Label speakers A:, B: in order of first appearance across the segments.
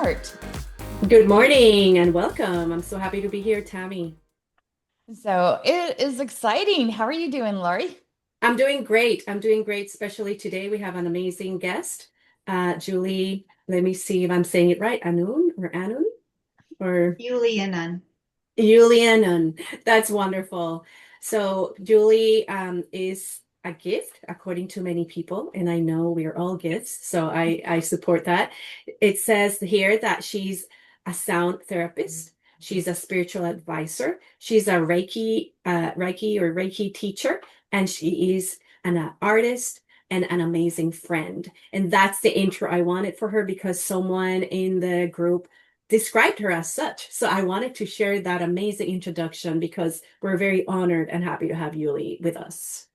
A: start.
B: Good morning and welcome. I'm so happy to be here, Tammy.
A: So it is exciting. How are you doing, Lori?
B: I'm doing great. I'm doing great, especially today. We have an amazing guest, Julie. Let me see if I'm saying it right. Anun or
C: Yuli Anun.
B: Yuli Anun. That's wonderful. So Julie is a gift, according to many people, and I know we are all gifts, so I support that. It says here that she's a sound therapist. She's a spiritual advisor. She's a Reiki teacher, and she is an artist and an amazing friend. And that's the intro I wanted for her because someone in the group described her as such. So I wanted to share that amazing introduction because we're very honored and happy to have Yuli with us.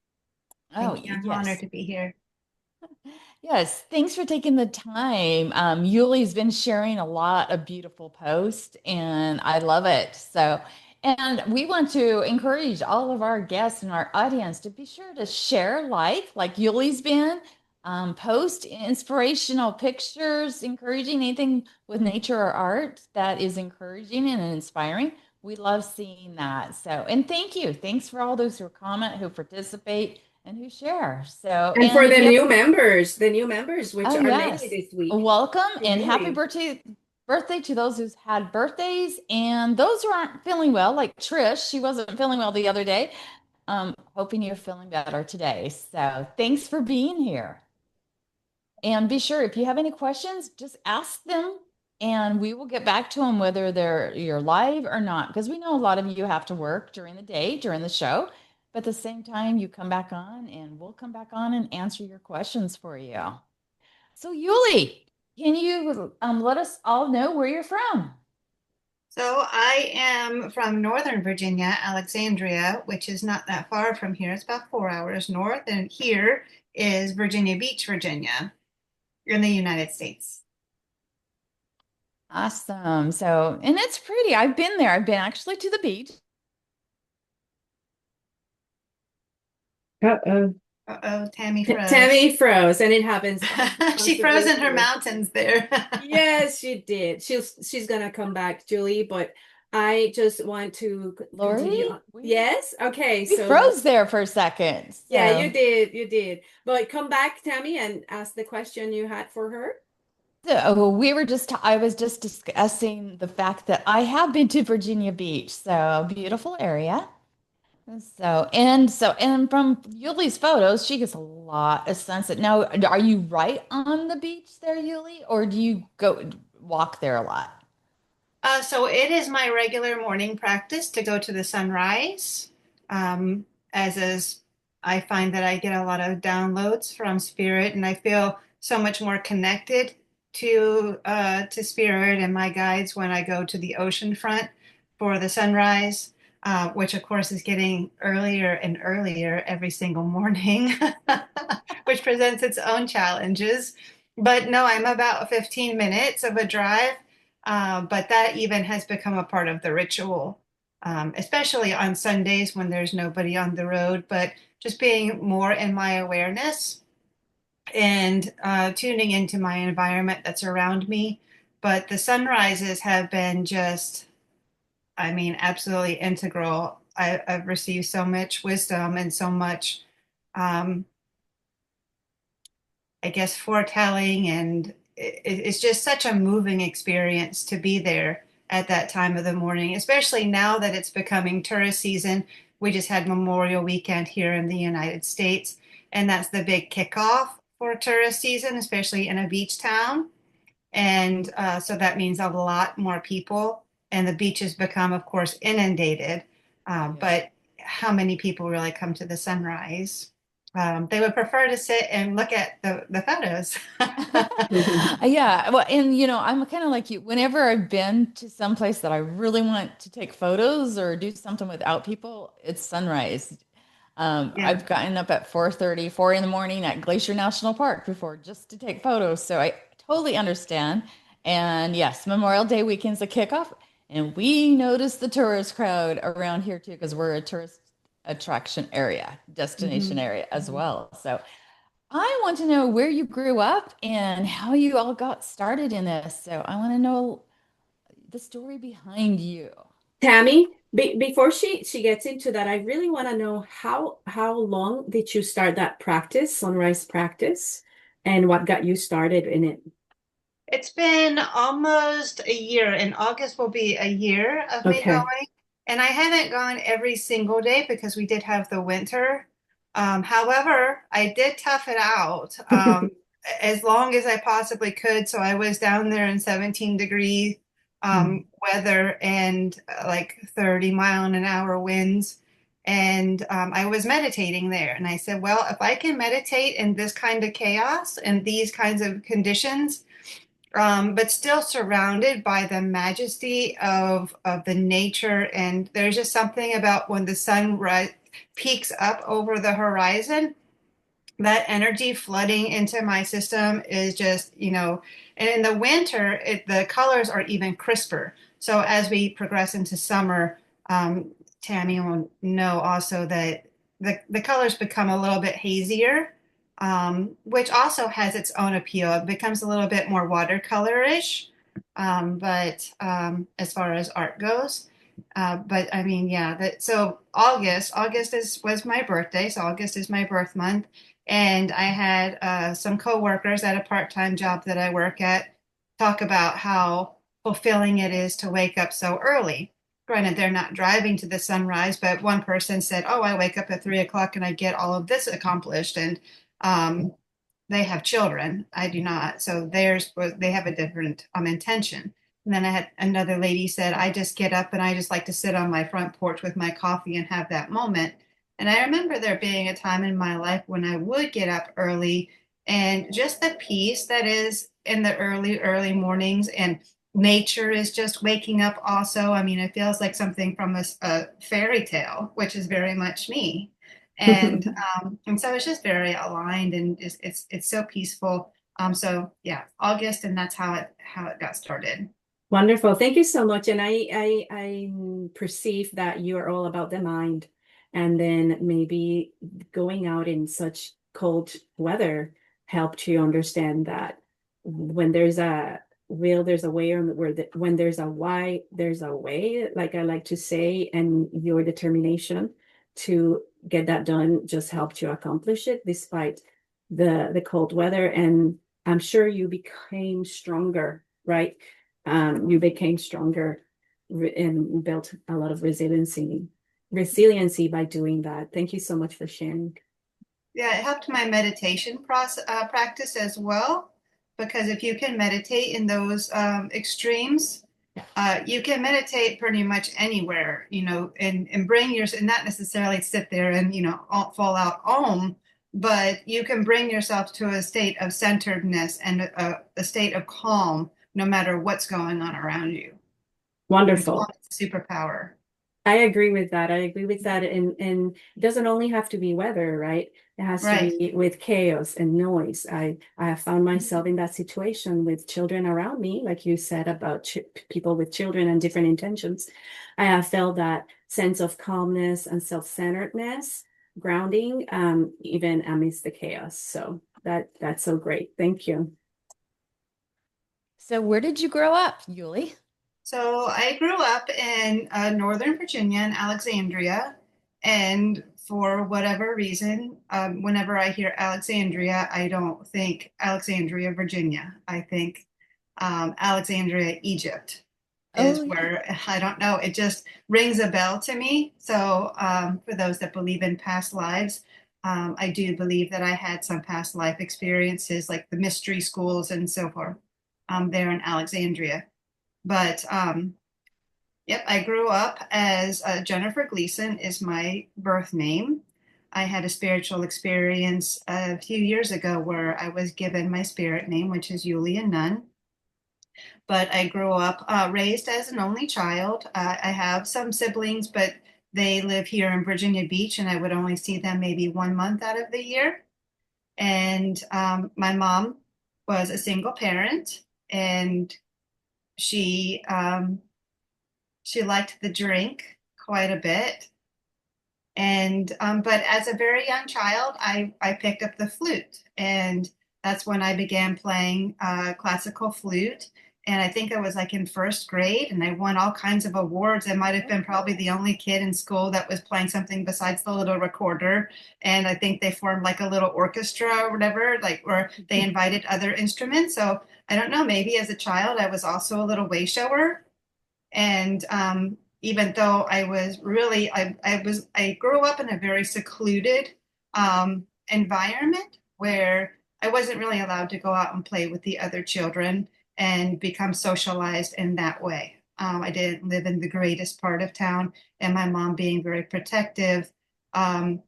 A: Oh,
C: Thank you. I'm honored
A: yes.
C: to be here.
A: Yes. Thanks for taking the time. Yuli's been sharing a lot of beautiful posts, and I love it. And we want to encourage all of our guests and our audience to be sure to share like Yuli's been, post inspirational pictures, encouraging anything with nature or art that is encouraging and inspiring. We love seeing that. So, and thank you. Thanks for all those who comment, who participate, and who share. So,
B: And
A: and
B: for
A: if you have,
B: the new members, which
A: oh
B: are many
A: yes,
B: this week.
A: welcome and happy
B: Yuli.
A: birthday to those who's had birthdays and those who aren't feeling well, like Trish. She wasn't feeling well the other day. Hoping you're feeling better today. So thanks for being here. And be sure if you have any questions, just ask them and we will get back to them whether you're live or not. Because we know a lot of you have to work during the day, during the show. But at the same time, you come back on and we'll come back on and answer your questions for you. So, Yuli, can you let us all know where you're from?
C: So I am from Northern Virginia, Alexandria, which is not that far from here. It's about 4 hours north, and here is Virginia Beach, Virginia, in the United States.
A: Awesome. So, and it's pretty. I've been there. I've been actually to the beach.
B: Uh-oh.
C: Uh-oh, Tammy froze.
B: Tammy froze, and it happens
C: She froze
B: constantly
C: in her
B: here.
C: mountains there.
B: Yes, she did. She's gonna come back, Julie, but I just want to
A: Lori,
B: continue on.
A: we
B: Yes? Okay,
A: we
B: so
A: froze there for a second.
B: yeah,
A: So,
B: you did. But come back, Tammy, and ask the question you had for her.
A: we were just I was just discussing the fact that I have been to Virginia Beach. So, beautiful area. And from Yuli's photos, she gets a lot of sunset. Now, are you right on the beach there, Yuli, or do you go walk there a lot?
C: So it is my regular morning practice to go to the sunrise. As is, I find that I get a lot of downloads from spirit, and I feel so much more connected to spirit and my guides when I go to the ocean front for the sunrise, which of course is getting earlier and earlier every single morning, which presents its own challenges. But no, I'm about 15 minutes of a drive, but that even has become a part of the ritual, especially on Sundays when there's nobody on the road, but just being more in my awareness and tuning into my environment that's around me. But the sunrises have been just, I mean, absolutely integral. I've received so much wisdom and so much, um, I guess, foretelling, and it's just such a moving experience to be there at that time of the morning, especially now that it's becoming tourist season. We just had Memorial Weekend here in the United States, and that's the big kickoff for tourist season, especially in a beach town. And so that means a lot more people, and the beaches become, of course, inundated.
A: Yeah.
C: But how many people really come to the sunrise? They would prefer to sit and look at the photos.
A: Yeah, well, and I'm kind of like you. Whenever I've been to some place that I really want to take photos or do something without people, it's sunrise.
C: Yeah.
A: I've gotten up at 4:30, 4 in the morning at Glacier National Park before just to take photos. So I totally understand. And yes, Memorial Day weekend's a kickoff. And we notice the tourist crowd around here too, because we're a tourist attraction area, destination
C: Mhm.
A: area as
C: Mhm.
A: well. So I want to know where you grew up and how you all got started in this. So I want to know the story behind you.
B: Tammy, before she gets into that, I really want to know how long did you start that practice, sunrise practice, and what got you started in it?
C: It's been almost a year. In August will be a year of me
B: Okay.
C: going. And I haven't gone every single day because we did have the winter. However, I did tough it out as long as I possibly could. So I was down there in 17-degree weather and like 30-mile-an-hour winds. And I was meditating there. And I said, well, if I can meditate in this kind of chaos and these kinds of conditions, but still surrounded by the majesty of the nature. And there's just something about when the sun peaks up over the horizon, that energy flooding into my system is just, and in the winter, the colors are even crisper. So as we progress into summer, Tammy will know also that the colors become a little bit hazier, which also has its own appeal. It becomes a little bit more watercolorish, but as far as art goes. But I mean, yeah, so August was my birthday, so August is my birth month. And I had some coworkers at a part-time job that I work at talk about how fulfilling it is to wake up so early. Granted, they're not driving to the sunrise, but one person said, "Oh, I wake up at 3 o'clock and I get all of this accomplished." And um, they have children. I do not. So they have a different intention. And then I had another lady said, I just get up and I just like to sit on my front porch with my coffee and have that moment. And I remember there being a time in my life when I would get up early and just the peace that is in the early mornings, and nature is just waking up also. I mean, it feels like something from a fairy tale, which is very much me. And so it's just very aligned, and it's so peaceful. So yeah, August, and that's how it got started.
B: Wonderful. Thank you so much. And I perceive that you are all about the mind. And then maybe going out in such cold weather helped you understand that when there's a will, there's a way, or when there's a why, there's a way, like I like to say, and your determination to get that done just helped you accomplish it despite the cold weather. And I'm sure you became stronger, right? You became stronger and built a lot of resiliency by doing that. Thank you so much for sharing.
C: Yeah, it helped my meditation practice as well, because if you can meditate in those extremes, you can meditate pretty much anywhere, and bring and not necessarily sit there and, fall out om, but you can bring yourself to a state of centeredness and a state of calm no matter what's going on around you. And calm
B: Wonderful.
C: is a superpower.
B: I agree with that. I agree with that. And it doesn't only have to be weather, right? It has to
C: Right.
B: be with chaos and noise. I have found myself in that situation with children around me, like you said about people with children and different intentions. I have felt that sense of calmness and self-centeredness, grounding, even amidst the chaos. So that's so great. Thank you.
A: So where did you grow up, Yuli?
C: So I grew up in Northern Virginia in Alexandria, and for whatever reason, whenever I hear Alexandria, I don't think Alexandria, Virginia. I think Alexandria, Egypt
A: Oh,
C: is
A: yeah.
C: where, I don't know, it just rings a bell to me. So for those that believe in past lives, I do believe that I had some past life experiences, like the mystery schools and so forth, there in Alexandria. But yep, I grew up as Jennifer Gleason is my birth name. I had a spiritual experience a few years ago where I was given my spirit name, which is Yuli Anun. But I grew up raised as an only child. I have some siblings, but they live here in Virginia Beach, and I would only see them maybe 1 month out of the year. And my mom was a single parent, and she she liked the drink quite a bit. And but as a very young child, I picked up the flute, and that's when I began playing classical flute. And I think I was like in first grade, and I won all kinds of awards. I might have been probably the only kid in school that was playing something besides the little recorder. And I think they formed like a little orchestra or whatever, like, or they invited other instruments. So I don't know, maybe as a child, I was also a little way shower. And even though I was really, I grew up in a very secluded environment where I wasn't really allowed to go out and play with the other children and become socialized in that way. I didn't live in the greatest part of town, and my mom, being very protective, um,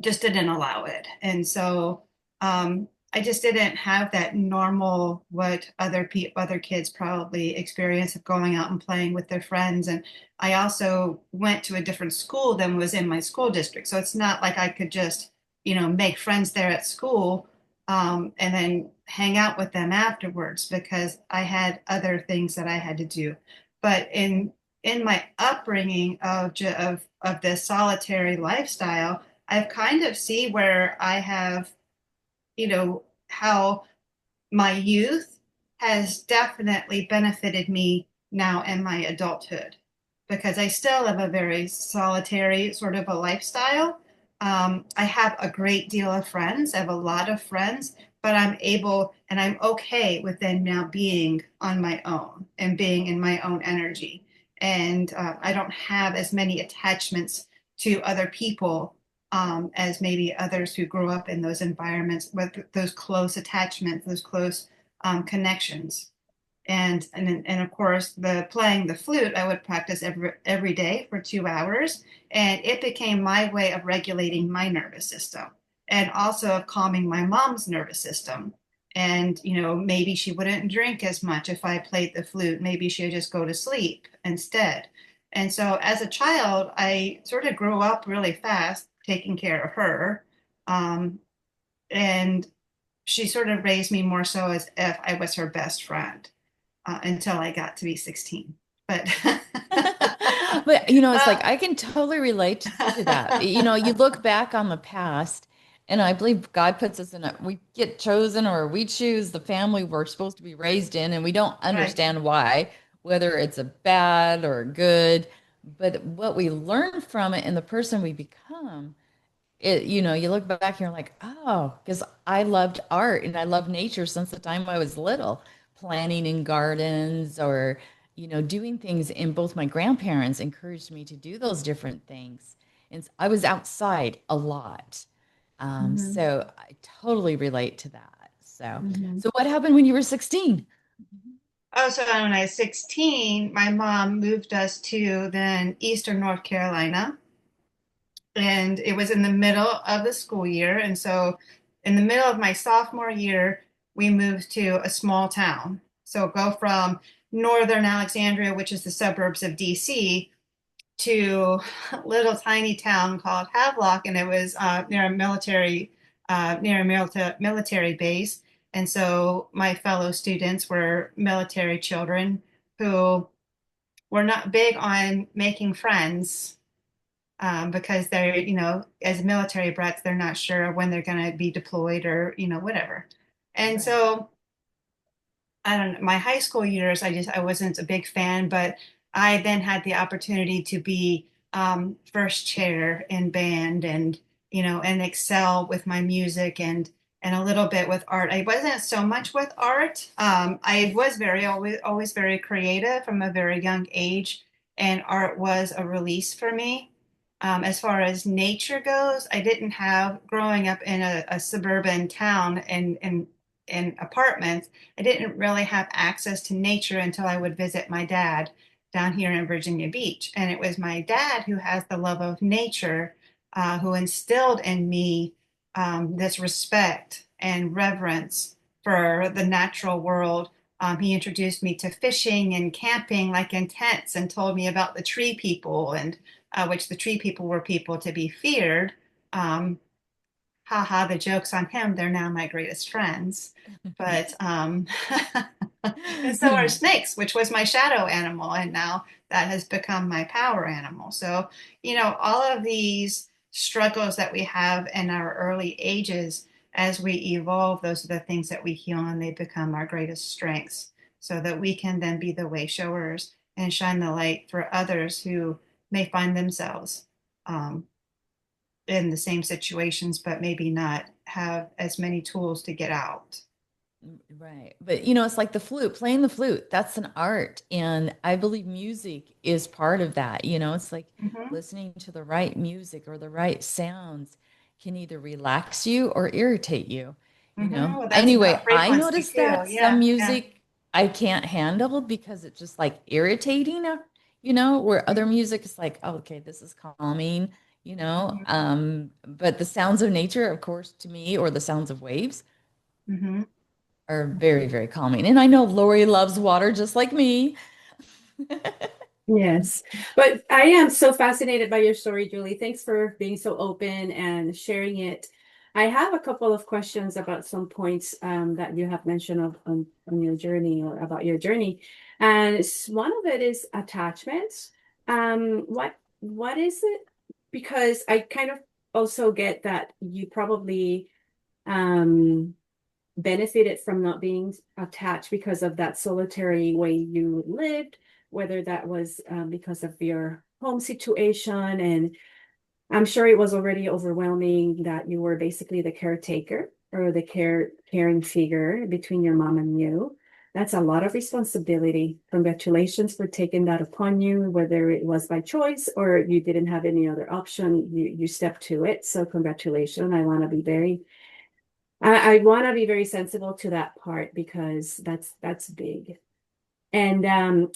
C: just didn't allow it. And so I just didn't have that normal what other kids probably experience of going out and playing with their friends. And I also went to a different school than was in my school district. So it's not like I could just, make friends there at school and then hang out with them afterwards because I had other things that I had to do. But in my upbringing of this solitary lifestyle, I've kind of see where I have, how my youth has definitely benefited me now in my adulthood because I still have a very solitary sort of a lifestyle. I have a great deal of friends. I have a lot of friends, but I'm able and I'm okay with them now being on my own and being in my own energy. And I don't have as many attachments to other people as maybe others who grew up in those environments with those close attachments, those close connections. And of course, the playing the flute, I would practice every day for 2 hours, and it became my way of regulating my nervous system and also of calming my mom's nervous system. And maybe she wouldn't drink as much if I played the flute. Maybe she'd just go to sleep instead. And so, as a child, I sort of grew up really fast, taking care of her, um, and she sort of raised me more so as if I was her best friend until I got to be 16. But
A: But it's like I can totally relate to that. You look back on the past, and I believe God puts us in we get chosen or we choose the family we're supposed to be raised in, and we don't
C: right.
A: understand why, whether it's a bad or good. But what we learn from it and the person we become, you look back and you're like, oh, because I loved art and I loved nature since the time I was little, planting in gardens or, doing things. And both my grandparents encouraged me to do those different things. And I was outside a lot.
B: Mhm.
A: So I totally relate to that. So,
B: Mhm.
A: so what happened when you were 16?
C: Oh, so when I was 16, my mom moved us to then Eastern North Carolina. And it was in the middle of the school year. And so in the middle of my sophomore year, we moved to a small town. So go from northern Alexandria, which is the suburbs of DC, to a little tiny town called Havelock, and it was near a military base. And so my fellow students were military children who were not big on making friends because they're, as military brats, they're not sure when they're going to be deployed or, whatever. And
A: Right.
C: so I don't know, my high school years, I wasn't a big fan, but I then had the opportunity to be first chair in band and, and excel with my music and a little bit with art. I wasn't so much with art. I was always very creative from a very young age, and art was a release for me. As far as nature goes, I didn't have growing up in a suburban town and in apartments. I didn't really have access to nature until I would visit my dad down here in Virginia Beach. And it was my dad who has the love of nature, who instilled in me this respect and reverence for the natural world. He introduced me to fishing and camping, like in tents, and told me about the tree people, and which the tree people were people to be feared. Um, Haha, the joke's on him. They're now my greatest friends. But and so are snakes, which was my shadow animal, and now that has become my power animal. So, all of these struggles that we have in our early ages, as we evolve, those are the things that we heal and they become our greatest strengths so that we can then be the way showers and shine the light for others who may find themselves um, in the same situations, but maybe not have as many tools to get out.
A: Right. But it's like the flute, playing the flute, that's an art. And I believe music is part of that. It's like
C: Mm-hmm.
A: listening to the right music or the right sounds can either relax you or irritate you.
C: Mm-hmm. Well, that's about
A: Anyway, I
C: frequency
A: noticed
C: too.
A: that some
C: Yeah, yeah.
A: music I can't handle because it's just like irritating, where other music is like, oh, okay, this is calming,
C: Mm-hmm.
A: but the sounds of nature, of course, to me, or the sounds of waves
C: Mm-hmm.
A: are very, very calming. And I know Lori loves water just like me.
B: Yes, but I am so fascinated by your story, Julie. Thanks for being so open and sharing it. I have a couple of questions about some points that you have mentioned on your journey or about your journey. And one of it is attachments. What is it? Because I kind of also get that you probably um, benefited from not being attached because of that solitary way you lived, whether that was because of your home situation. And I'm sure it was already overwhelming that you were basically the caretaker or the caring figure between your mom and you. That's a lot of responsibility. Congratulations for taking that upon you, whether it was by choice or you didn't have any other option. You stepped to it. So congratulations. I want to be very sensible to that part because that's big. And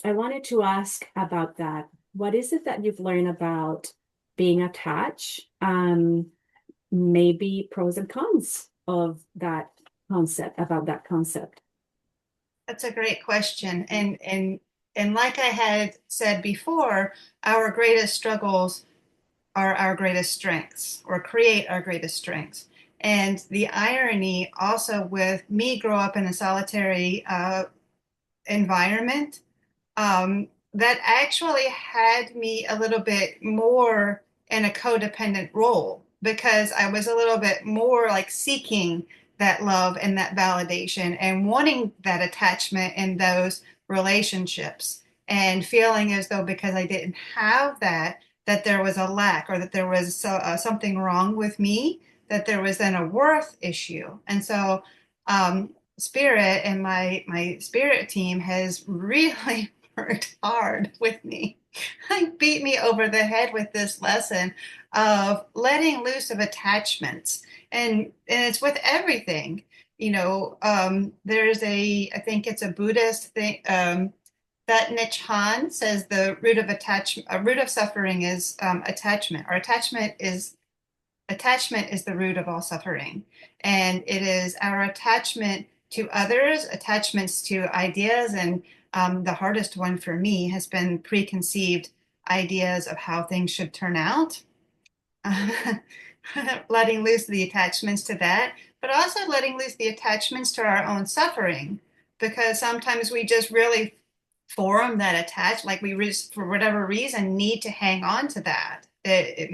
B: I wanted to ask about that. What is it that you've learned about being attached? Maybe pros and cons of that about that concept.
C: That's a great question. And like I had said before, our greatest struggles are our greatest strengths or create our greatest strengths. And the irony also with me grow up in a solitary environment, that actually had me a little bit more in a codependent role because I was a little bit more like seeking that love and that validation and wanting that attachment in those relationships and feeling as though because I didn't have that, that there was a lack or that there was something wrong with me, that there was then a worth issue. And so, Spirit and my spirit team has really worked hard with me. Like beat me over the head with this lesson of letting loose of attachments. And it's with everything. There's I think it's a Buddhist thing. That Nich Han says the root of suffering is attachment, or attachment is the root of all suffering. And it is our attachment to others, attachments to ideas. And the hardest one for me has been preconceived ideas of how things should turn out. Letting loose the attachments to that, but also letting loose the attachments to our own suffering. Because sometimes we just really form that attach, like for whatever reason, need to hang on to that. I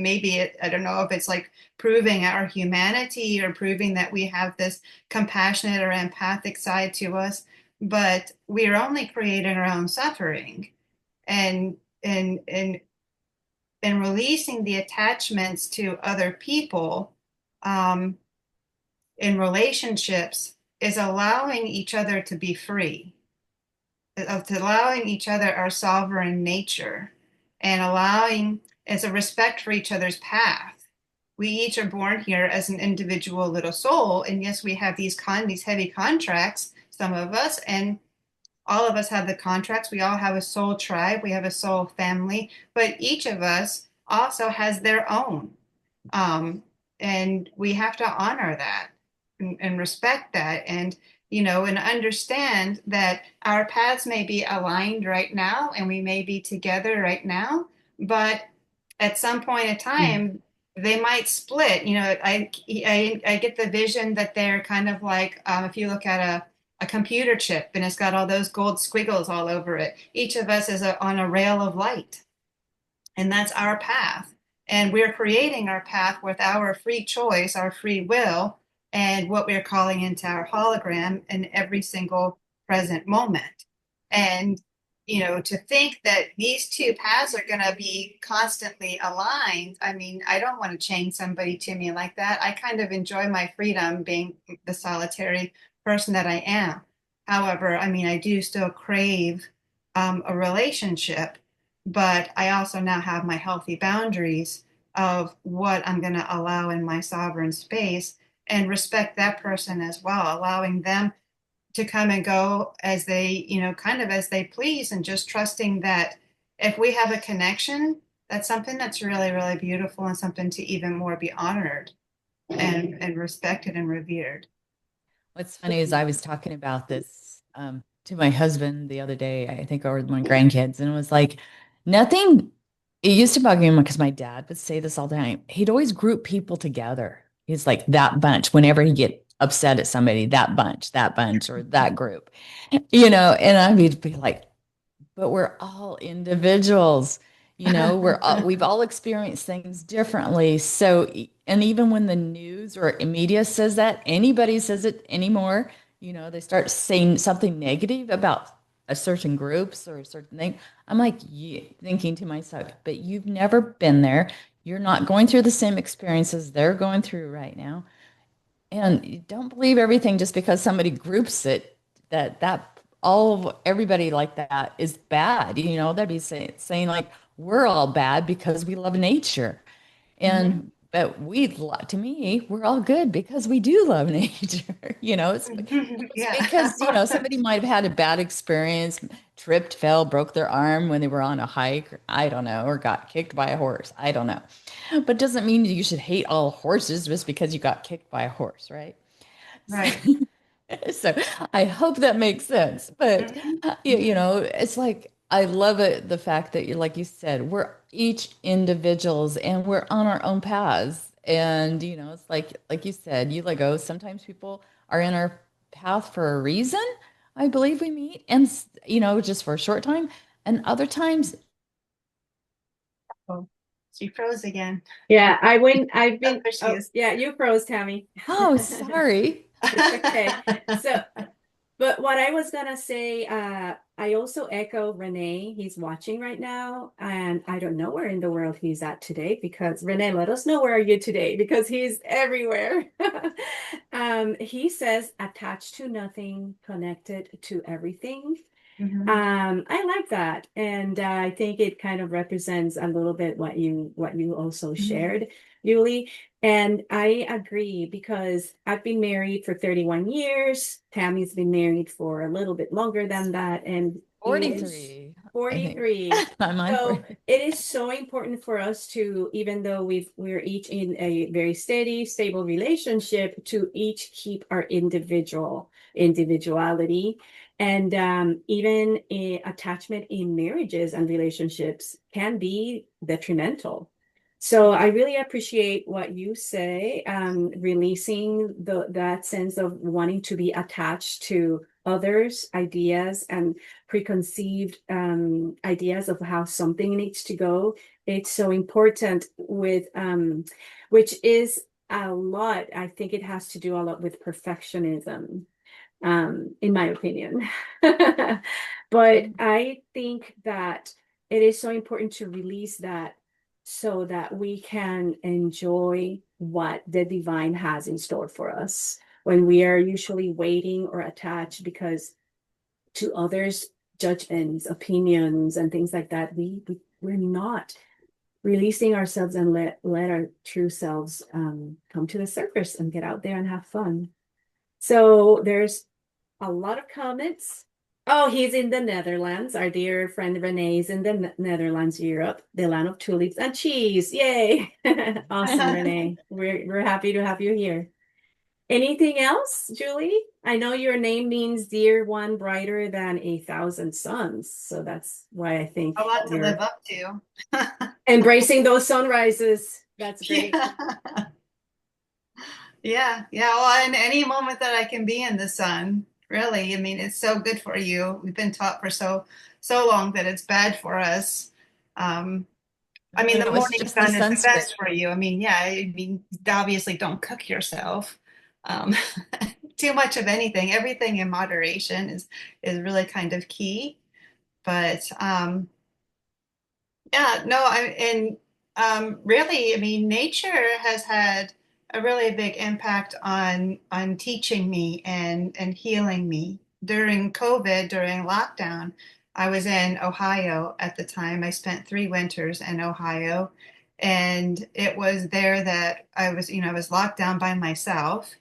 C: don't know if it's like proving our humanity or proving that we have this compassionate or empathic side to us, but we are only creating our own suffering. And and and and releasing the attachments to other people um, in relationships is allowing each other to be free, of allowing each other our sovereign nature, and allowing as a respect for each other's path. We each are born here as an individual little soul, and yes, we have these heavy contracts, some of us, and all of us have the contracts. We all have a soul tribe, we have a soul family, but each of us also has their own. Um, and we have to honor that and respect that and understand that our paths may be aligned right now and we may be together right now, but at some point in time, they might split. I get the vision that they're kind of like if you look at a computer chip and it's got all those gold squiggles all over it. Each of us is on a rail of light, and that's our path. And we're creating our path with our free choice, our free will, and what we're calling into our hologram in every single present moment. And, to think that these two paths are going to be constantly aligned, I mean, I don't want to chain somebody to me like that. I kind of enjoy my freedom being the solitary person that I am. However, I mean, I do still crave a relationship, but I also now have my healthy boundaries of what I'm going to allow in my sovereign space and respect that person as well, allowing them to come and go as they, kind of as they please, and just trusting that if we have a connection, that's something that's really, really beautiful and something to even more be honored and respected and revered.
A: What's funny is I was talking about this to my husband the other day, I think over my grandkids, and it was like nothing. It used to bug me because my dad would say this all the time. He'd always group people together. He's like that bunch whenever he get upset at somebody, that bunch, or that group, and I would be like, but we're all individuals. We've all experienced things differently. So, and even when the news or media says that, anybody says it anymore, they start saying something negative about a certain groups or a certain thing. I'm like, yeah, thinking to myself, but you've never been there. You're not going through the same experiences they're going through right now. And you don't believe everything just because somebody groups it, that all of everybody like that is bad. That'd be saying like we're all bad because we love nature.
C: Mm-hmm.
A: And but to me, we're all good because we do love nature. It's
C: Yeah.
A: because, somebody might have had a bad experience, tripped, fell, broke their arm when they were on a hike, I don't know, or got kicked by a horse. I don't know. But doesn't mean you should hate all horses just because you got kicked by a horse, right? So,
C: Right.
A: so I hope that makes sense. But
C: Mm-hmm.
A: it's like I love it, the fact that like you said, we're each individuals and we're on our own paths. And it's like you said, you let go. Sometimes people are in our path for a reason. I believe we meet, and just for a short time, and other times,
C: Oh, she froze again.
B: Yeah, I've
C: Oh,
B: been,
C: there she
B: oh,
C: is.
B: yeah, you froze, Tammy.
A: oh, sorry.
B: It's okay. So, but what I was gonna say, I also echo Renee. He's watching right now, and I don't know where in the world he's at today because Renee, let us know where are you today because he's everywhere. He says attached to nothing, connected to everything.
C: Mhm.
B: I like that, and I think it kind of represents a little bit what you also
C: Mhm.
B: shared, Yuli. And I agree because I've been married for 31 years. Tammy's been married for a little bit longer than that, and it is
A: 43, I think.
B: 43.
A: I'm on
B: So
A: 40.
B: it is so important for us to, even though we're each in a very steady, stable relationship, to each keep our individuality. And even attachment in marriages and relationships can be detrimental. So I really appreciate what you say, releasing that sense of wanting to be attached to others' ideas and preconceived ideas of how something needs to go. It's so important which is a lot. I think it has to do a lot with perfectionism, in my opinion. But I think that it is so important to release that so that we can enjoy what the divine has in store for us when we are usually waiting or attached because to others' judgments, opinions, and things like that, we're not releasing ourselves and let our true selves come to the surface and get out there and have fun. So there's a lot of comments. Oh, he's in the Netherlands. Our dear friend Renee is in the Netherlands, Europe, the land of tulips and cheese. Yay! Awesome, Renee. We're happy to have you here. Anything else, Julie? I know your name means dear one brighter than 1,000 suns. So that's why I think
C: A lot to live
B: you're
C: up to.
B: embracing those sunrises. That's great.
C: Yeah. Yeah. Yeah. Well, in any moment that I can be in the sun, really. I mean, it's so good for you. We've been taught for so long that it's bad for us. Um, I mean,
A: But
C: the
A: it was
C: morning
A: just the
C: sun is the
A: sunscreen.
C: best for you. I mean, yeah, I mean, obviously don't cook yourself. Um, too much of anything, everything in moderation is really kind of key. But yeah, no, and really, I mean, nature has had a really big impact on teaching me and healing me. During COVID, during lockdown, I was in Ohio at the time. I spent 3 winters in Ohio, and it was there that I was locked down by myself,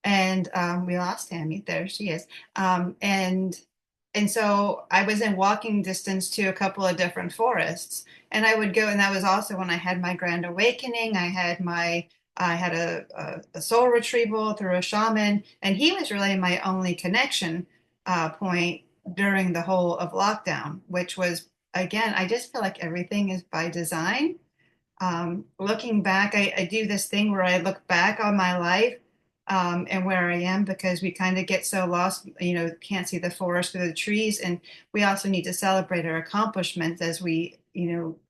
C: and we lost Tammy. There she is. And so I was in walking distance to a couple of different forests, and I would go, and that was also when I had my grand awakening. I had a soul retrieval through a shaman, and he was really my only connection point during the whole of lockdown, which was, again, I just feel like everything is by design. Looking back, I do this thing where I look back on my life and where I am, because we kind of get so lost, can't see the forest for the trees. And we also need to celebrate our accomplishments as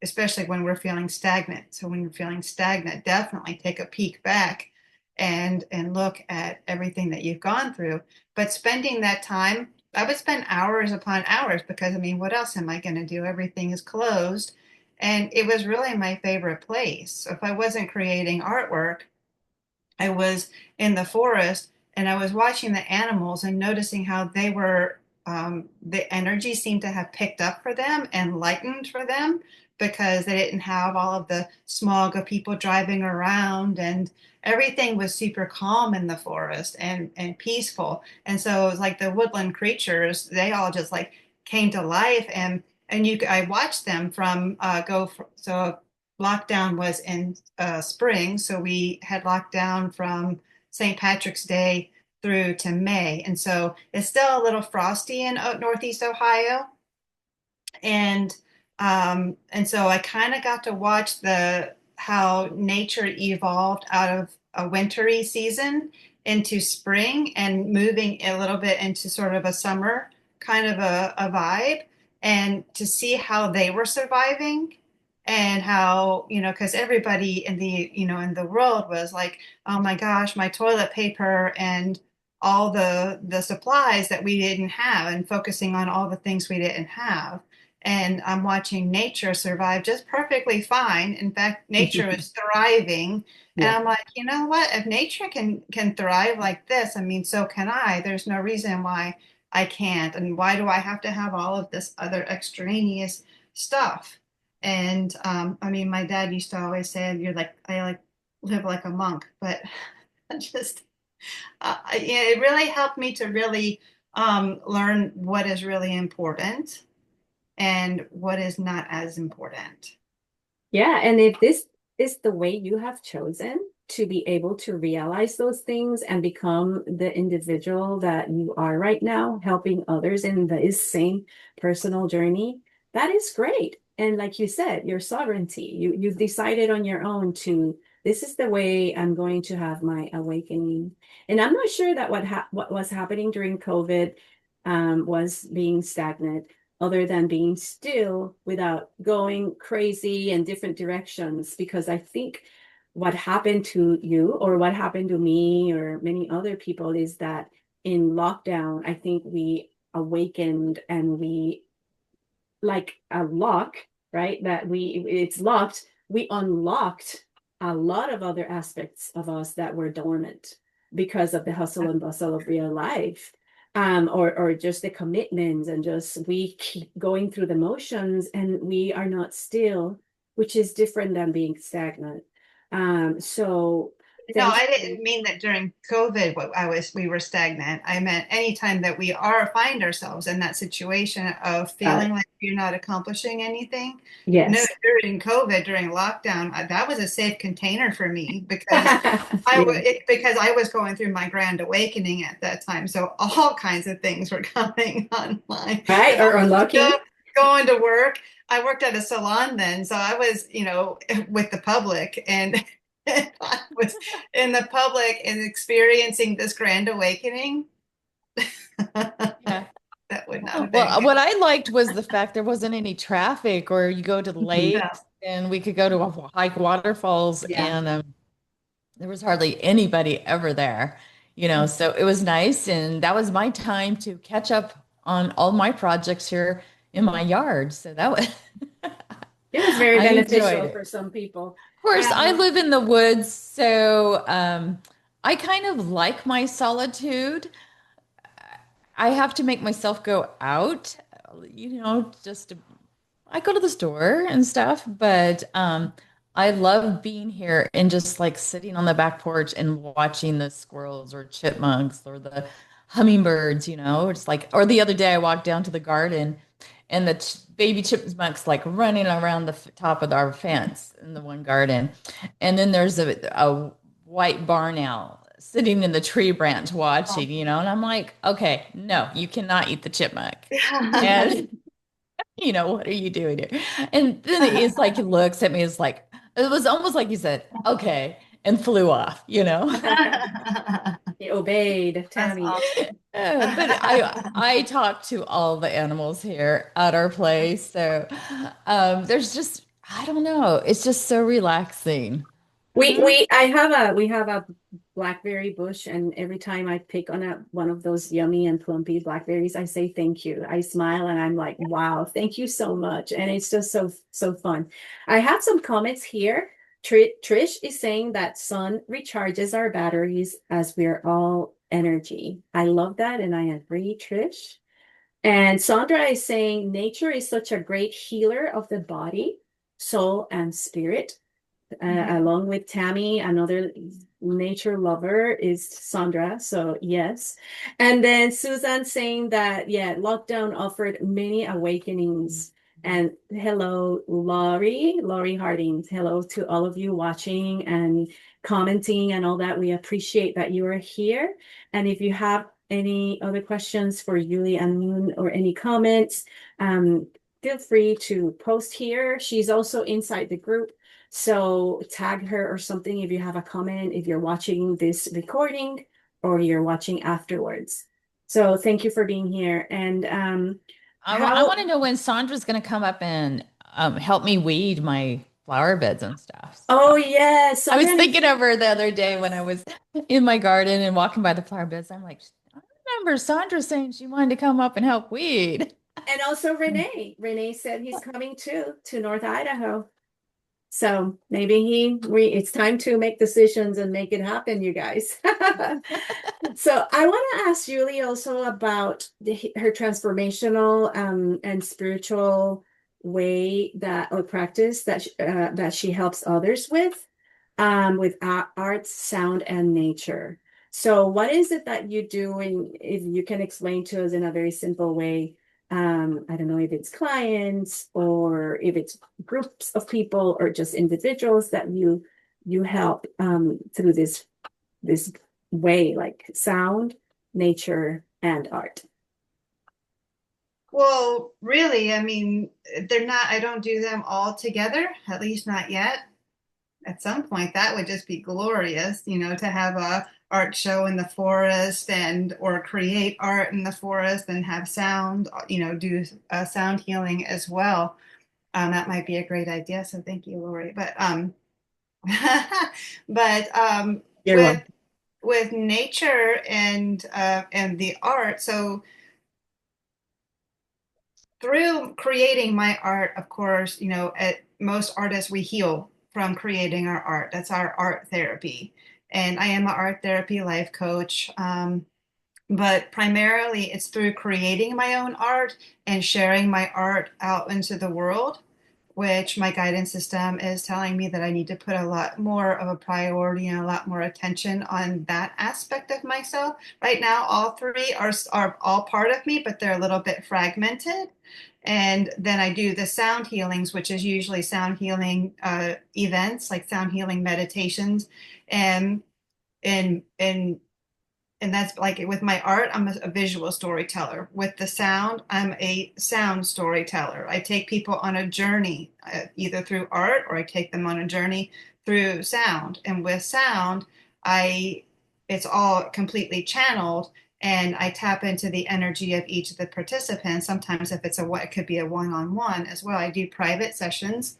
C: especially when we're feeling stagnant. So when you're feeling stagnant, definitely take a peek back and look at everything that you've gone through. But spending that time, I would spend hours upon hours, because I mean, what else am I going to do? Everything is closed. And it was really my favorite place. So if I wasn't creating artwork, I was in the forest and I was watching the animals and noticing how the energy seemed to have picked up for them and lightened for them, because they didn't have all of the smog of people driving around, and everything was super calm in the forest and peaceful. And so it was like the woodland creatures, they all just like came to life. I watched them from so lockdown was in spring, so we had lockdown from St. Patrick's Day through to May, and so it's still a little frosty in Northeast Ohio, and so I kind of got to watch the how nature evolved out of a wintry season into spring and moving a little bit into sort of a summer kind of a vibe, and to see how they were surviving, and how, because everybody in in the world was like, oh my gosh, my toilet paper and all the supplies that we didn't have, and focusing on all the things we didn't have. And I'm watching nature survive just perfectly fine. In fact, nature is thriving. And
B: Yeah.
C: I'm like, you know what? If nature can thrive like this, I mean, so can I. There's no reason why I can't. And why do I have to have all of this other extraneous stuff? And I mean, my dad used to always say, "You're like I like live like a monk," but just yeah, it really helped me to really learn what is really important and what is not as important.
B: Yeah, and if this is the way you have chosen to be able to realize those things and become the individual that you are right now, helping others in this same personal journey, that is great. And like you said, your sovereignty, you've decided on your own to this is the way I'm going to have my awakening. And I'm not sure that what was happening during COVID was being stagnant other than being still without going crazy in different directions. Because I think what happened to you or what happened to me or many other people is that in lockdown, I think we awakened and we like a lock, right? That it's locked. We unlocked a lot of other aspects of us that were dormant because of the hustle and bustle of real life. Or just the commitments and just we keep going through the motions and we are not still, which is different than being stagnant. So
C: No,
B: thanks.
C: I didn't mean that during COVID we were stagnant. I meant anytime that we find ourselves in that situation of
B: Got
C: feeling
B: it.
C: like you're not accomplishing anything. No,
B: Yes.
C: during COVID, during lockdown, that was a safe container for me, because
B: Yeah.
C: because I was going through my grand awakening at that time. So all kinds of things were coming online
B: Right.
C: because I
B: Or
C: was
B: unlocking.
C: going to work. I worked at a salon then, so I was, with the public, and I was in the public and experiencing this grand awakening.
A: Yeah.
C: That would not have been
A: Well,
C: good.
A: what I liked was the fact there wasn't any traffic, or you go to the
B: Mhm.
C: Yeah.
A: lakes and we could go to a hike waterfalls,
B: Yeah.
A: and there was hardly anybody ever there, so it was nice. And that was my time to catch up on all my projects here in my yard. So that was,
B: It was very
A: I enjoyed
B: beneficial
A: it.
B: for some people.
A: Of course, I
B: Um,
A: live in the woods, so I kind of like my solitude. I have to make myself go out, just to I go to the store and stuff, but I love being here and just like sitting on the back porch and watching the squirrels or chipmunks or the hummingbirds, It's like, or the other day I walked down to the garden and the baby chipmunks like running around the top of our fence in the one garden. And then there's a white barn owl sitting in the tree branch watching, and I'm like, okay, no, you cannot eat the chipmunk. And what are you doing here? And then it's like he looks at me, it's like, it was almost like he said, okay, and flew off.
B: he obeyed
C: That's
B: Tammy.
C: awesome.
A: But I talk to all the animals here at our place. So there's just, I don't know, it's just so relaxing.
C: Mhm.
B: We have a blackberry bush, and every time I pick on one of those yummy and plumpy blackberries, I say thank you. I smile and I'm like, wow, thank you so much. And it's just so fun. I have some comments here. Trish is saying that sun recharges our batteries as we're all energy. I love that, and I agree, Trish. And Sandra is saying nature is such a great healer of the body, soul, and spirit.
C: Mhm.
B: Along with Tammy, another nature lover is Sandra. So, yes. And then Susan saying that, yeah, lockdown offered many awakenings. And hello, Laurie Harding. Hello to all of you watching and commenting and all that. We appreciate that you are here. And if you have any other questions for Yuli Anun or any comments, feel free to post here. She's also inside the group. So tag her or something if you have a comment, if you're watching this recording or you're watching afterwards. So thank you for being here. And
A: I
B: how,
A: want to know when Sandra's going to come up and help me weed my flower beds and stuff.
B: oh yeah,
A: I was
B: Sandra needs,
A: thinking of her the other day when I was in my garden and walking by the flower beds. I'm like, I remember Sandra saying she wanted to come up and help weed.
B: and also Renee. Renee said he's coming too to North Idaho. So maybe it's time to make decisions and make it happen, you guys. So I want to ask Julie also about her transformational and spiritual way that or practice that she helps others with art, sound, and nature. So what is it that you do, and if you can explain to us in a very simple way? I don't know if it's clients or if it's groups of people or just individuals that you help through this way, like sound, nature, and art.
C: Well, really, I mean, I don't do them all together, at least not yet. At some point, that would just be glorious, to have a art show in the forest or create art in the forest and have sound, do sound healing as well. That might be a great idea. So thank you, Lori. But
B: You're welcome.
C: with nature and the art, so through creating my art, of course, most artists, we heal from creating our art. That's our art therapy. And I am an art therapy life coach. But primarily it's through creating my own art and sharing my art out into the world, which my guidance system is telling me that I need to put a lot more of a priority and a lot more attention on that aspect of myself. Right now, all three are all part of me, but they're a little bit fragmented. And then I do the sound healings, which is usually sound healing events, like sound healing meditations, and and and that's like with my art, I'm a visual storyteller. With the sound, I'm a sound storyteller. I take people on a journey, either through art or I take them on a journey through sound. And with sound, I it's all completely channeled and I tap into the energy of each of the participants. Sometimes if it's it could be a one-on-one as well. I do private sessions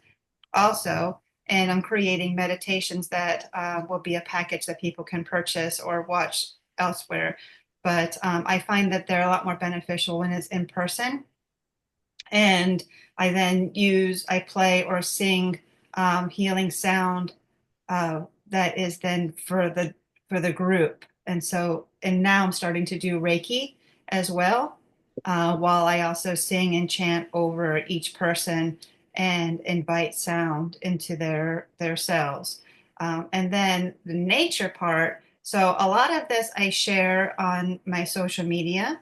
C: also, and I'm creating meditations that will be a package that people can purchase or watch elsewhere. But I find that they're a lot more beneficial when it's in person. And I play or sing healing sound that is then for the group. And now I'm starting to do Reiki as well, while I also sing and chant over each person and invite sound into their cells. And then the nature part. So a lot of this I share on my social media,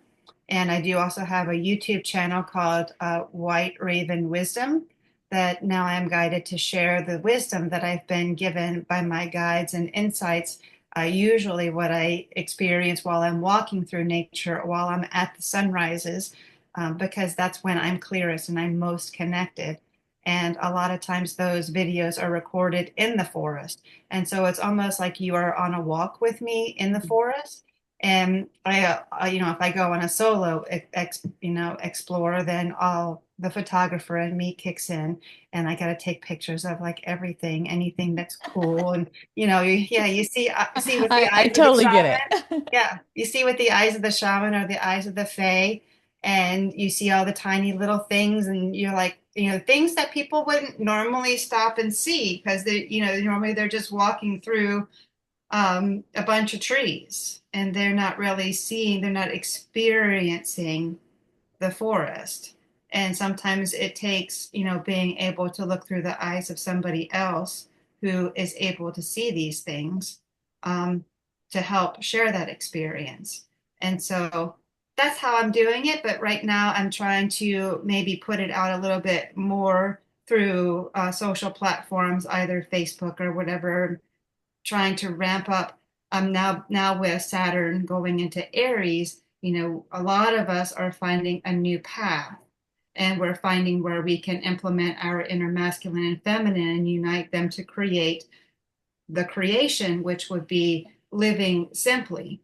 C: and I do also have a YouTube channel called White Raven Wisdom that now I'm guided to share the wisdom that I've been given by my guides and insights. Usually, what I experience while I'm walking through nature, while I'm at the sunrises, because that's when I'm clearest and I'm most connected. And a lot of times, those videos are recorded in the forest. And so it's almost like you are on a walk with me in the forest. And if I go on a solo, explore, then the photographer in me kicks in, and I got to take pictures of like everything, anything that's cool, and you see with the
A: I
C: eyes of the
A: totally get
C: shaman,
A: it.
C: yeah, you see with the eyes of the shaman or the eyes of the fae, and you see all the tiny little things, and you're like, things that people wouldn't normally stop and see because normally they're just walking through a bunch of trees and they're not really seeing, they're not experiencing the forest. And sometimes it takes, being able to look through the eyes of somebody else who is able to see these things um, to help share that experience. And so that's how I'm doing it. But right now, I'm trying to maybe put it out a little bit more through social platforms, either Facebook or whatever, trying to ramp up. Now with Saturn going into Aries, a lot of us are finding a new path, and we're finding where we can implement our inner masculine and feminine and unite them to create the creation, which would be living simply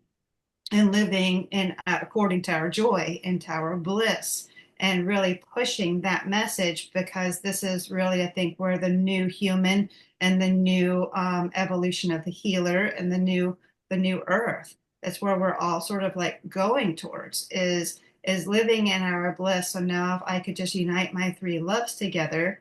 C: and living in according to our joy and to our bliss, and really pushing that message, because this is really, I think, where the new human and the new evolution of the healer and the new earth, that's where we're all sort of like going towards, is living in our bliss. So now if I could just unite my three loves together,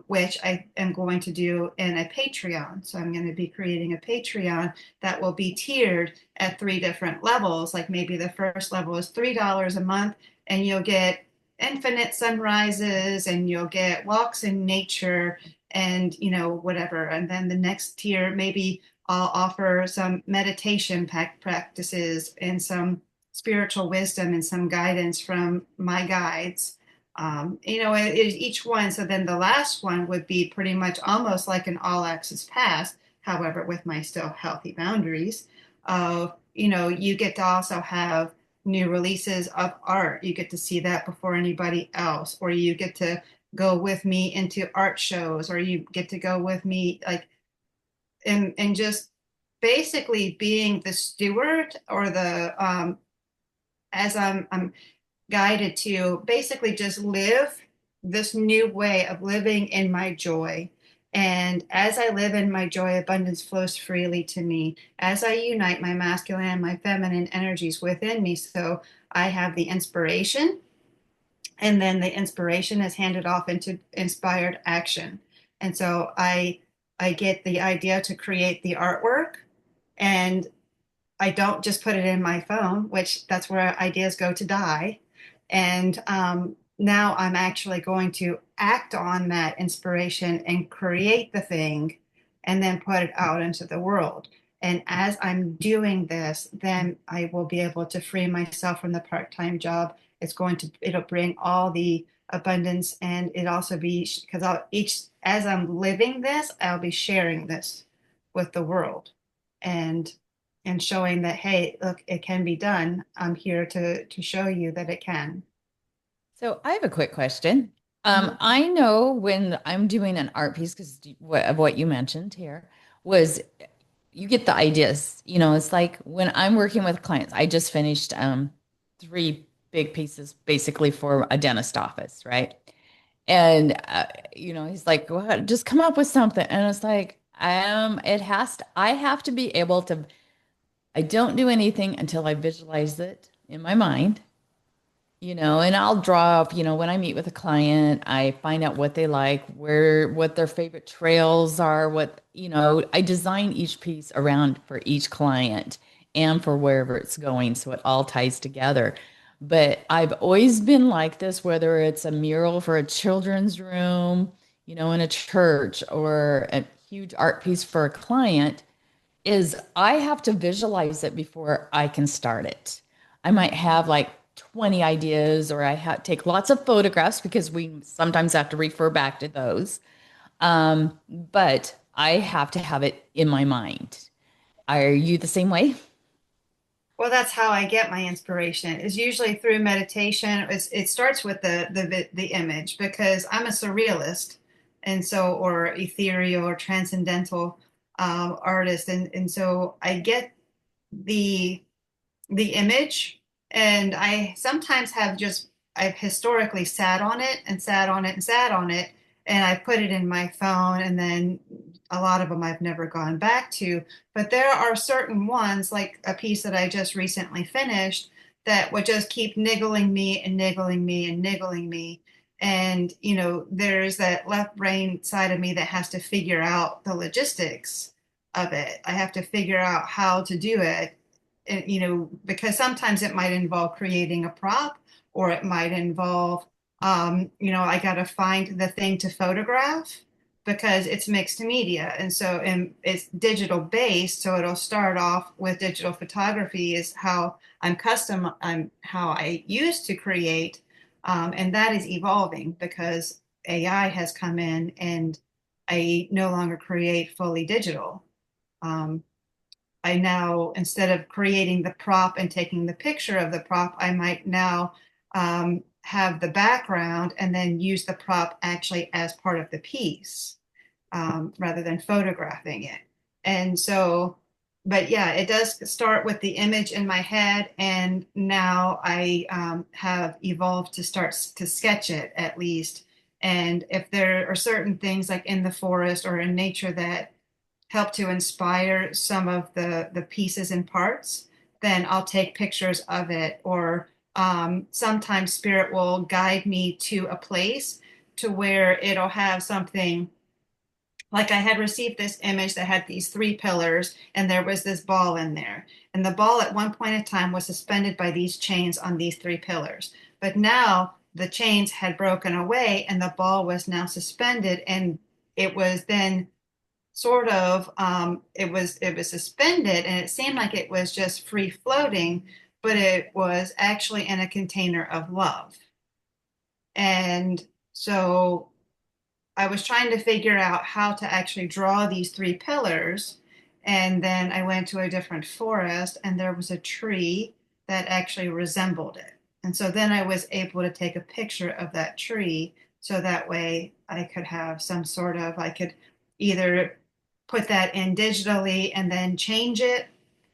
C: which I am going to do in a Patreon. So I'm going to be creating a Patreon that will be tiered at three different levels. Like maybe the first level is $3 a month, and you'll get infinite sunrises, and you'll get walks in nature, and whatever. And then the next tier, maybe I'll offer some meditation practices and some spiritual wisdom and some guidance from my guides. Each one. So then the last one would be pretty much almost like an all access pass, however, with my still healthy boundaries. You get to also have new releases of art. You get to see that before anybody else, or you get to go with me into art shows, or you get to go with me like, and just basically being the steward, or the as I'm guided to basically just live this new way of living in my joy. And as I live in my joy, abundance flows freely to me as I unite my masculine and my feminine energies within me. So I have the inspiration, and then the inspiration is handed off into inspired action. And so I get the idea to create the artwork, and I don't just put it in my phone, which that's where ideas go to die. And now I'm actually going to act on that inspiration and create the thing, and then put it out into the world. And as I'm doing this, then I will be able to free myself from the part-time job. It'll bring all the abundance, and it also be, because as I'm living this, I'll be sharing this with the world, and showing that, hey, look, it can be done. I'm here to show you that it can.
A: So I have a quick question.
B: Mhm.
A: I know when I'm doing an art piece, because of what you mentioned here, was you get the ideas. You know, it's like when I'm working with clients, I just finished three big pieces basically for a dentist office, right? And he's like, "Well, just come up with something." And it's like, I have to be able to, I don't do anything until I visualize it in my mind. And I'll draw up, when I meet with a client, I find out what they like, what their favorite trails are, I design each piece around for each client and for wherever it's going. So it all ties together. But I've always been like this, whether it's a mural for a children's room, in a church or a huge art piece for a client, is I have to visualize it before I can start it. I might have like 20 ideas, or I take lots of photographs because we sometimes have to refer back to those. But I have to have it in my mind. Are you the same way?
C: Well, that's how I get my inspiration. Is usually through meditation. It starts with the image because I'm a surrealist, and so or ethereal or transcendental artist, and so I get the the image, and I sometimes I've historically sat on it and sat on it and sat on it, and I put it in my phone, and then a lot of them I've never gone back to. But there are certain ones, like a piece that I just recently finished, that would just keep niggling me and niggling me and niggling me. And, there's that left brain side of me that has to figure out the logistics of it. I have to figure out how to do it, because sometimes it might involve creating a prop, or it might involve, I got to find the thing to photograph because it's mixed media. And it's digital based. So it'll start off with digital photography is how how I used to create. And that is evolving because AI has come in and I no longer create fully digital. Um, I now, instead of creating the prop and taking the picture of the prop, I might now have the background and then use the prop actually as part of the piece, rather than photographing it. And so, but yeah, it does start with the image in my head. And now I have evolved to start to sketch it at least. And if there are certain things like in the forest or in nature that help to inspire some of the pieces and parts, then I'll take pictures of it. Or sometimes spirit will guide me to a place to where it'll have something, like I had received this image that had these three pillars and there was this ball in there. And the ball at one point in time was suspended by these chains on these three pillars. But now the chains had broken away and the ball was now suspended, and it was then sort of it was suspended, and it seemed like it was just free floating, but it was actually in a container of love. And so I was trying to figure out how to actually draw these three pillars. And then I went to a different forest and there was a tree that actually resembled it. And so then I was able to take a picture of that tree so that way I could have some sort of, I could either put that in digitally and then change it,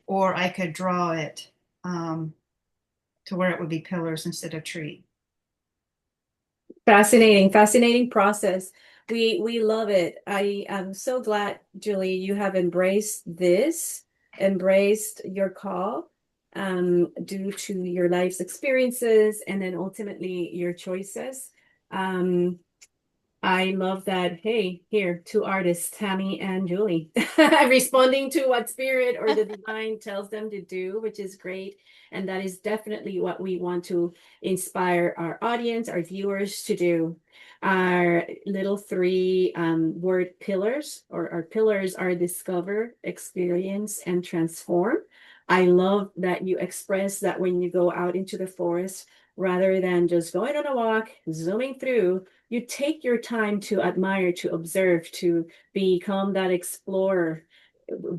C: or I could draw it to where it would be pillars instead of tree.
B: Fascinating, fascinating process. We love it. I am so glad, Julie, you have embraced this, embraced your call, due to your life's experiences and then ultimately your choices. Um, I love that. Hey, here, two artists, Tammy and Julie, responding to what spirit or the divine tells them to do, which is great. And that is definitely what we want to inspire our audience, our viewers to do. Our little three word pillars, or our pillars are discover, experience, and transform. I love that you express that when you go out into the forest, rather than just going on a walk, zooming through, you take your time to admire, to observe, to become that explorer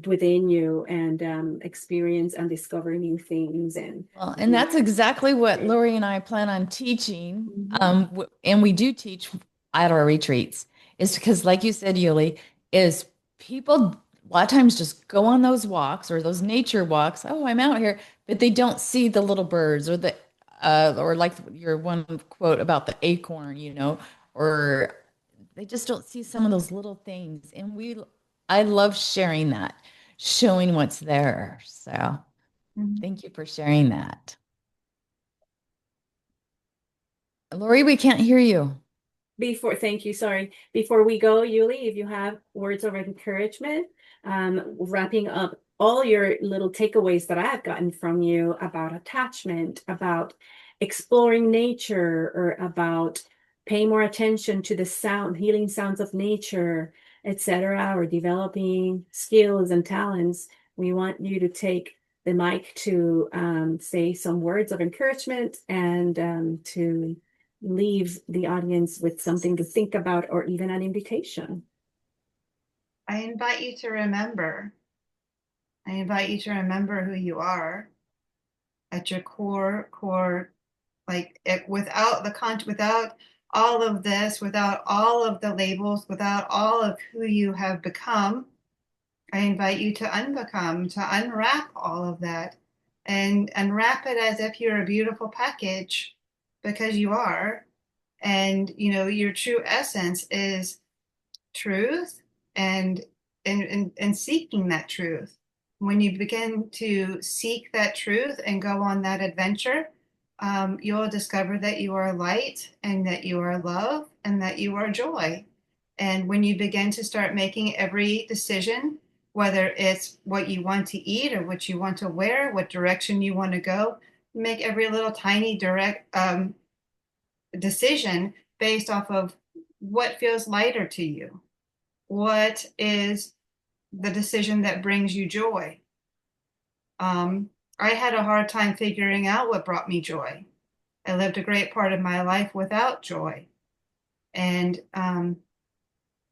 B: within you and experience and discover new things. And
A: Well, and that's exactly what Lori and I plan on teaching.
B: Mhm.
A: And we do teach at our retreats, is because, like you said, Yuli, is people a lot of times just go on those walks or those nature walks. Oh, I'm out here, but they don't see the little birds or the or like your one quote about the acorn, or they just don't see some of those little things. And I love sharing that, showing what's there. So
C: Mhm.
A: thank you for sharing that. Lori, we can't hear you.
B: Thank you, sorry. Before we go, Yuli, if you have words of encouragement, wrapping up all your little takeaways that I have gotten from you about attachment, about exploring nature, or about paying more attention to the healing sounds of nature, etc., or developing skills and talents, we want you to take the mic to say some words of encouragement and to leave the audience with something to think about or even an invitation.
C: I invite you to remember. I invite you to remember who you are at your core, like it, without all of this, without all of the labels, without all of who you have become. I invite you to unbecome, to unwrap all of that and unwrap it as if you're a beautiful package because you are. And your true essence is truth and and seeking that truth. When you begin to seek that truth and go on that adventure, you'll discover that you are light and that you are love and that you are joy. And when you begin to start making every decision, whether it's what you want to eat or what you want to wear, what direction you want to go, make every little tiny direct decision based off of what feels lighter to you. What is the decision that brings you joy? Um, I had a hard time figuring out what brought me joy. I lived a great part of my life without joy. And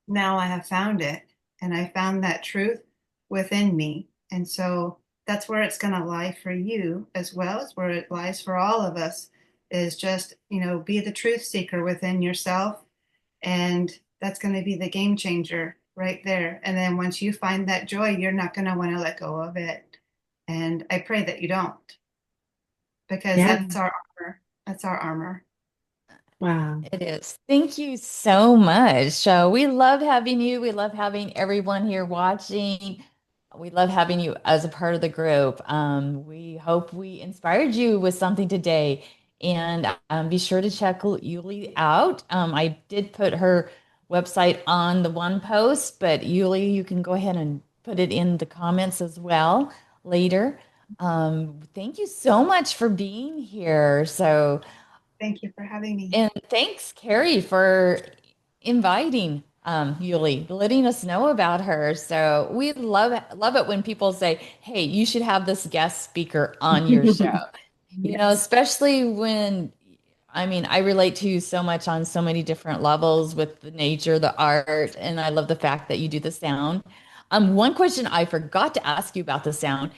C: now I have found it. And I found that truth within me. And so that's where it's going to lie for you as well as where it lies for all of us is just, be the truth seeker within yourself. And that's going to be the game changer right there. And then once you find that joy, you're not going to want to let go of it. And I pray that you don't, because
B: Yeah.
C: that's our armor. That's our armor.
B: Wow.
A: It is. Thank you so much. We love having you. We love having everyone here watching. We love having you as a part of the group. We hope we inspired you with something today. And be sure to check Yuli out. I did put her website on the one post, but Yuli, you can go ahead and put it in the comments as well later. Thank you so much for being here.
C: Thank you for having me.
A: And thanks, Carrie, for inviting Yuli, letting us know about her. So we love it when people say, "Hey, you should have this guest speaker on your show."
B: Yes.
A: Especially when, I mean, I relate to you so much on so many different levels with the nature, the art, and I love the fact that you do the sound. One question I forgot to ask you about the sound.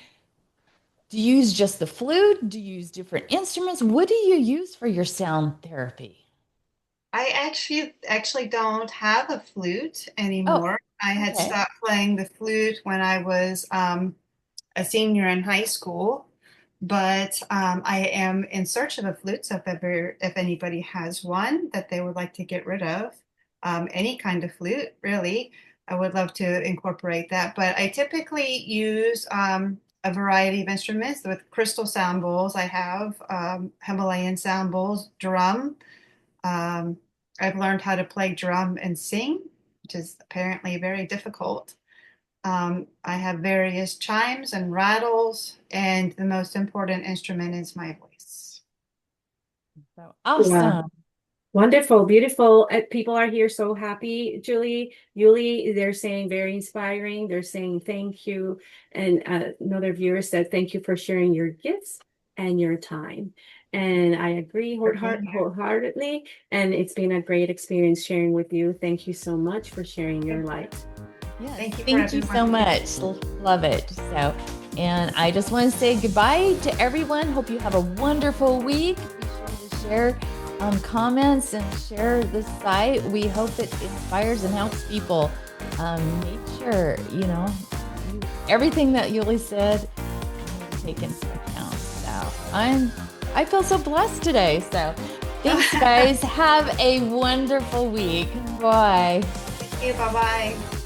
A: Do you use just the flute? Do you use different instruments? What do you use for your sound therapy?
C: I actually don't have a flute
A: Oh,
C: anymore. I had
A: okay.
C: stopped playing the flute when I was a senior in high school, but I am in search of a flute. So if anybody has one that they would like to get rid of, any kind of flute, really, I would love to incorporate that. But I typically use a variety of instruments with crystal sound bowls. I have Himalayan sound bowls, drum. Um, I've learned how to play drum and sing, which is apparently very difficult. I have various chimes and rattles, and the most important instrument is my voice.
A: So
B: Yeah.
A: awesome.
B: Wonderful, beautiful. People are here so happy, Julie. Yuli, they're saying very inspiring. They're saying thank you. And another viewer said thank you for sharing your gifts and your time. And I agree
C: For being here.
B: wholeheartedly. And it's been a great experience sharing with you. Thank you so much for sharing your
C: Thank you.
B: light.
A: Yes,
C: Thank you for
A: thank you
C: everyone
A: so
C: here.
A: much. Love it. And I just want to say goodbye to everyone. Hope you have a wonderful week. Be sure to share comments and share this site. We hope it inspires and helps people. Nature, everything that Yuli said, I take into account. So I feel so blessed today. So thanks, guys. Have a wonderful week. Bye.
C: Thank you. Bye bye.